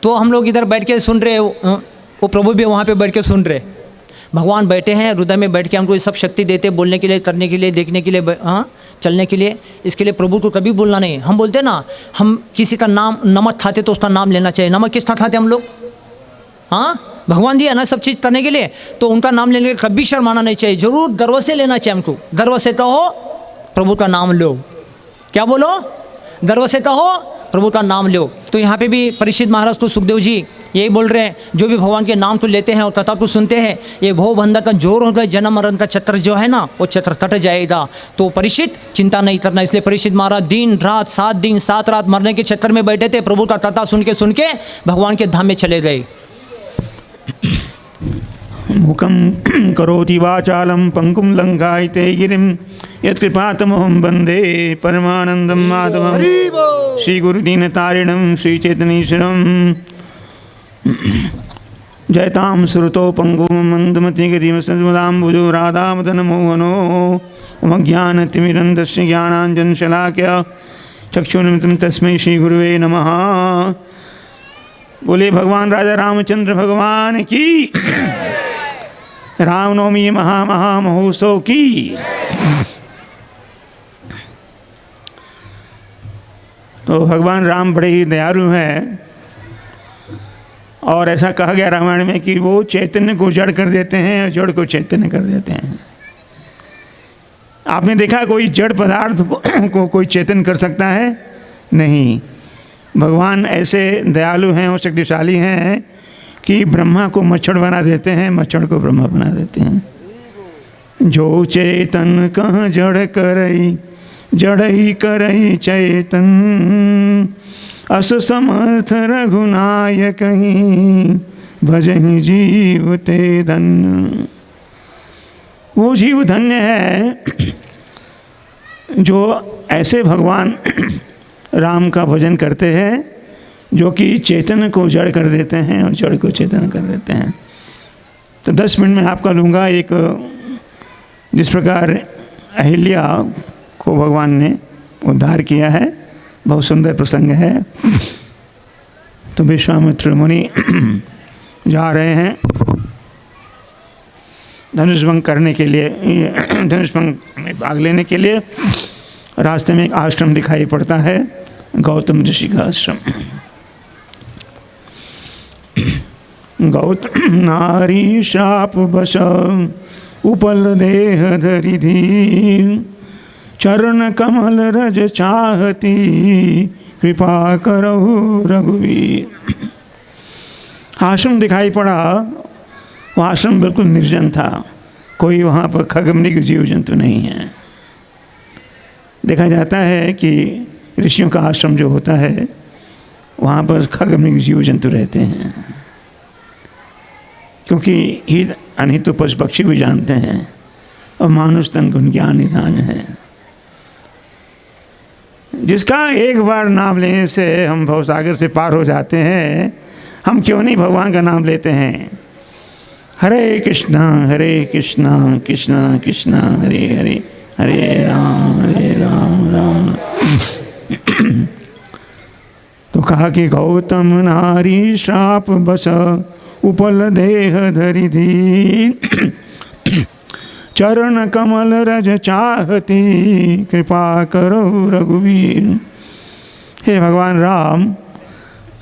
तो हम लोग इधर बैठ के सुन रहे, वो प्रभु भी वहाँ पे बैठ के सुन रहे। भगवान बैठे हैं हृदय में बैठ के, हमको ये सब शक्ति देते, बोलने के लिए, करने के लिए, देखने के लिए, हाँ चलने के लिए। इसके लिए प्रभु को कभी बोलना नहीं। हम बोलते हैं ना, हम किसी का नाम, नमक खाते तो उसका नाम लेना चाहिए। नमक किसका खाते हम लोग? हाँ, भगवान दिया ना सब चीज़ करने के लिए, तो उनका नाम लेने के कभी शर्माना नहीं चाहिए, जरूर गर्व से लेना चाहिए हमको। गर्व से कहो प्रभु का नाम लो। क्या बोलो? गर्व से कहो प्रभु का नाम लो। तो यहाँ पे भी परीक्षित महाराज को सुखदेव जी यही बोल रहे हैं, जो भी भगवान के नाम को लेते हैं और कथा को सुनते हैं, ये भव बंधन का जोर होगा, जन्म मरण का चक्र जो है ना, वो चक्र कट जाएगा। तो परीक्षित चिंता नहीं करना। इसलिए परीक्षित महाराज दिन रात 7 दिन 7 रात मरने के चक्कर में बैठे थे, प्रभु का कथा सुन के भगवान के धाम में चले गए।
मुखं करोति वाचालं पंकुं लंघायते गिरिं यत्कृपातमहं वन्दे परमानन्दं माधवं श्रीगुरुदीनतारिणं श्रीचैतन्येश्वरं। जयतां सुरतो पंगुं मन्दमतिगतिं सद्वदाम्बुजो राधामदनमोहनो मज्ञानतिमिरन्दस्य ज्ञानाञ्जनशलाकया चक्षुर्मिलितं तस्मै श्रीगुरुवे नमः। बोले भगवान राजा रामचंद्र भगवान की, रामनवमी महा महोत्सव की। तो भगवान राम बड़े ही दयालु हैं, और ऐसा कहा गया रामायण में कि वो चैतन्य को जड़ कर देते हैं और जड़ को चैतन्य कर देते हैं। आपने देखा कोई जड़ पदार्थ को कोई चेतन कर सकता है? नहीं। भगवान ऐसे दयालु हैं और शक्तिशाली हैं कि ब्रह्मा को मच्छर बना देते हैं, मच्छर को ब्रह्मा बना देते हैं। जो चेतन कहाँ जड़ करई, जड़ ही करई चेतन, अस समर्थ रघुनायक ही, भजहि जीव ते धन्य। वो जीव धन्य है जो ऐसे भगवान राम का भजन करते हैं, जो कि चेतन को जड़ कर देते हैं और जड़ को चेतन कर देते हैं। तो 10 मिनट में आपका लूँगा एक, जिस प्रकार अहिल्या को भगवान ने उद्धार किया है, बहुत सुंदर प्रसंग है। तो विश्वामित्र मुनि जा रहे हैं धनुष भंग करने के लिए, धनुष भंग में भाग लेने के लिए। रास्ते में एक आश्रम दिखाई पड़ता है, गौतम ऋषि का आश्रम। गौतम नारी शाप बस उपल देह धरिधी, चरण कमल रज चाहती, कृपा करहु रघुवीर। आश्रम दिखाई पड़ा, वो आश्रम बिल्कुल निर्जन था, कोई वहाँ पर खगमृग जीव जंतु नहीं है। देखा जाता है कि ऋषियों का आश्रम जो होता है वहाँ पर खगमृग जीव जंतु रहते हैं, क्योंकि हित अनहित तो पशु पक्षी भी जानते हैं और मानुष तन गुण ज्ञान निधान है। जिसका एक बार नाम लेने से हम भवसागर से पार हो जाते हैं, हम क्यों नहीं भगवान का नाम लेते हैं। हरे कृष्णा कृष्णा कृष्णा हरे हरे, हरे राम राम। तो कहा कि गौतम नारी श्राप बस उपल देह धरि दीन, चरण कमल रज चाहती कृपा करो रघुवीर। हे भगवान राम,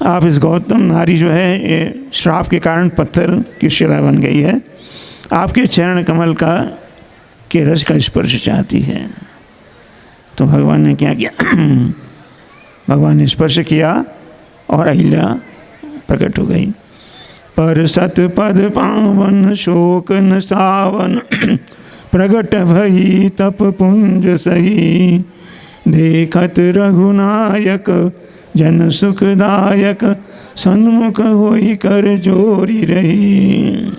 आप इस गौतम नारी जो है ये श्राप के कारण पत्थर की शिला बन गई है, आपके चरण कमल का के रस का स्पर्श चाहती है। तो भगवान ने क्या किया, भगवान ने स्पर्श किया और अहिल्या प्रकट हो गई। पर सत पद पावन शोक न सावन, प्रगट भई तप पुंज सही, देखत रघुनायक जन सुखदायक, सन्मुख होई कर जोरी रही।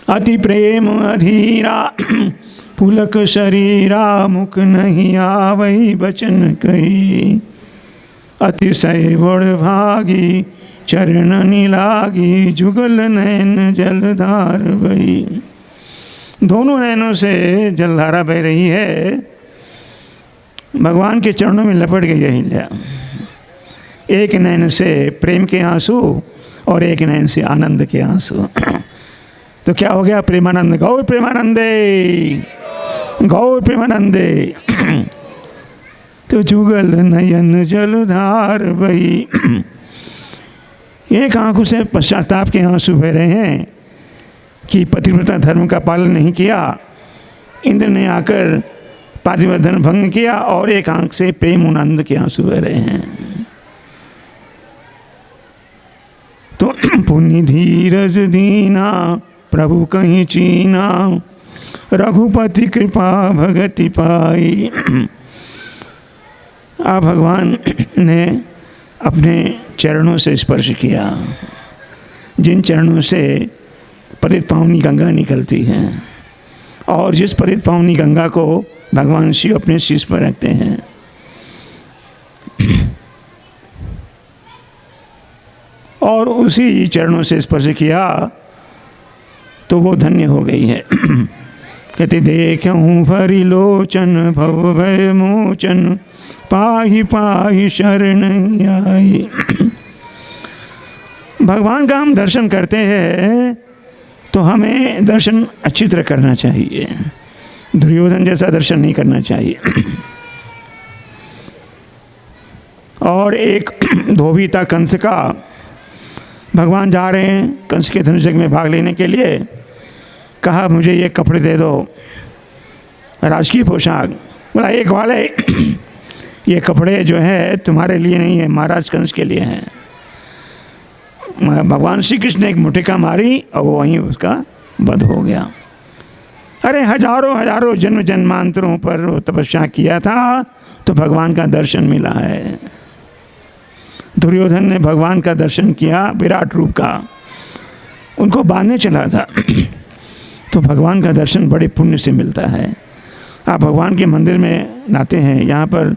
अति प्रेम अधीरा पुलक शरीरा, मुख नहीं आवई बचन कही, अतिशय बड़ भागी चरण निलागी, जुगल नैन जलधार बही। दोनों नैनों से जलधारा बह रही है, भगवान के चरणों में लपट गई अहिल्या। एक नैन से प्रेम के आंसू और एक नैन से आनंद के आंसू। तो क्या हो गया, प्रेमानंद, गौर प्रेमानंदे, गौर प्रेमानंदे। तो जुगल नयन जलधार बही। एक आंखों से पश्चाताप के आंसू बह रहे हैं कि पतिव्रता धर्म का पालन नहीं किया, इंद्र ने आकर पातिव्रता धर्म भंग किया, और एक आंख से प्रेम आनंद के आंसू बह रहे हैं। तो पुण्य धीरज दीना प्रभु कहीं चीना, रघुपति कृपा भगति पाई। आप भगवान ने अपने चरणों से स्पर्श किया, जिन चरणों से पतित पावनी गंगा निकलती है, और जिस पतित पावनी गंगा को भगवान शिव अपने शीश पर रखते हैं। और उसी चरणों से स्पर्श किया तो वो धन्य हो गई है। कहते देखूं भरी लोचन भव भय मोचन, पाहि पाहि शरण आई। भगवान का हम दर्शन करते हैं तो हमें दर्शन अच्छी तरह करना चाहिए, दुर्योधन जैसा दर्शन नहीं करना चाहिए। और एक धोबी था कंस का, भगवान जा रहे हैं कंस के धनुष यज्ञ में भाग लेने के लिए, कहा मुझे ये कपड़े दे दो, राजकीय पोशाक। बोला एक वाले ये कपड़े जो है तुम्हारे लिए नहीं है, महाराज कंस के लिए हैं। भगवान श्री कृष्ण ने एक मुटिका मारी और वो वहीं उसका वध हो गया। अरे हजारों हजारों जन्म जन्मांतरों पर वो तपस्या किया था तो भगवान का दर्शन मिला है। दुर्योधन ने भगवान का दर्शन किया विराट रूप का, उनको बांधने चला था। तो भगवान का दर्शन बड़े पुण्य से मिलता है। आप भगवान के मंदिर में आते हैं, यहाँ पर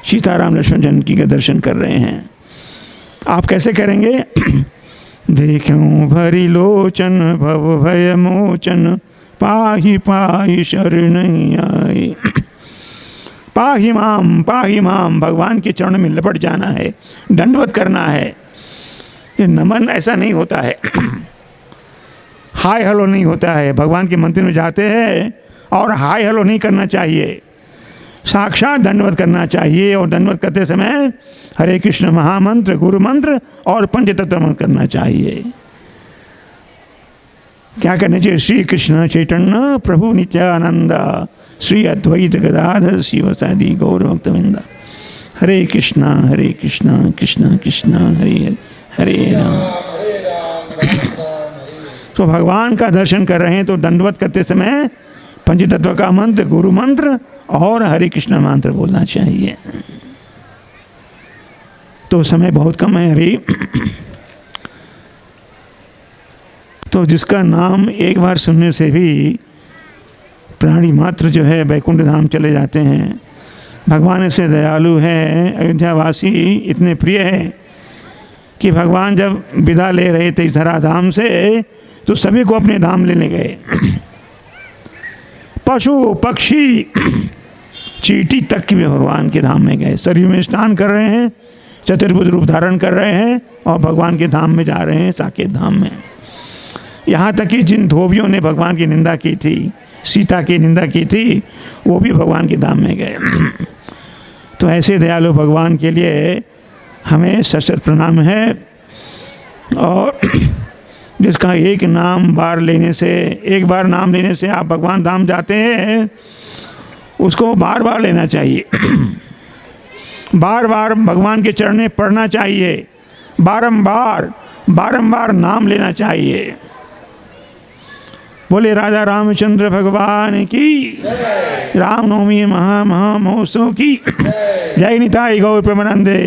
सीताराम लक्ष्मण जानकी का दर्शन कर रहे हैं, आप कैसे करेंगे? देखूं भरी लोचन भव भय मोचन, पाहि पाहि शरण आई। पाहि माम, भगवान के चरण में लपट जाना है, दंडवत करना है। ये नमन ऐसा नहीं होता है, हाय हेलो नहीं होता है। भगवान के मंदिर में जाते हैं और हाय हेलो नहीं करना चाहिए, साक्षात दंडवत करना चाहिए। और दंडवत करते समय हरे कृष्ण महामंत्र, गुरु मंत्र और पंचतत्व मंत्र करना चाहिए। क्या करना चाहिए? श्री कृष्ण चैतन्य प्रभु नित्यानंद, श्री अद्वैत गदाधर शिवसादि गौर भक्तवृंद। हरे कृष्णा कृष्ण कृष्ण हरे हरे, हरे राम तो भगवान का दर्शन कर रहे हैं तो दंडवत करते समय पंचतत्व का मंत्र, गुरु मंत्र और हरे कृष्ण मंत्र बोलना चाहिए। तो समय बहुत कम है अभी। तो जिसका नाम एक बार सुनने से भी प्राणी मात्र जो है वैकुंठ धाम चले जाते हैं। भगवान ऐसे दयालु है, अयोध्यावासी इतने प्रिय है कि भगवान जब विदा ले रहे थे धरा धाम से तो सभी को अपने धाम लेने गए। पशु पक्षी चींटी तक भी भगवान के धाम में गए। सरयू में स्नान कर रहे हैं, चतुर्भुज रूप धारण कर रहे हैं और भगवान के धाम में जा रहे हैं, साकेत धाम में। यहाँ तक कि जिन धोबियों ने भगवान की निंदा की थी, सीता की निंदा की थी, वो भी भगवान के धाम में गए। तो ऐसे दयालु भगवान के लिए हमें सशत प्रणाम है। और जिसका एक नाम बार लेने से, एक बार नाम लेने से आप भगवान धाम जाते हैं, उसको बार बार लेना चाहिए। बार बार भगवान के चरणें पढ़ना चाहिए, बारंबार बारंबार नाम लेना चाहिए। बोले राजा रामचंद्र भगवान की, रामनवमी महा महोत्सव की जय। निताई गौर प्रेमानंदे।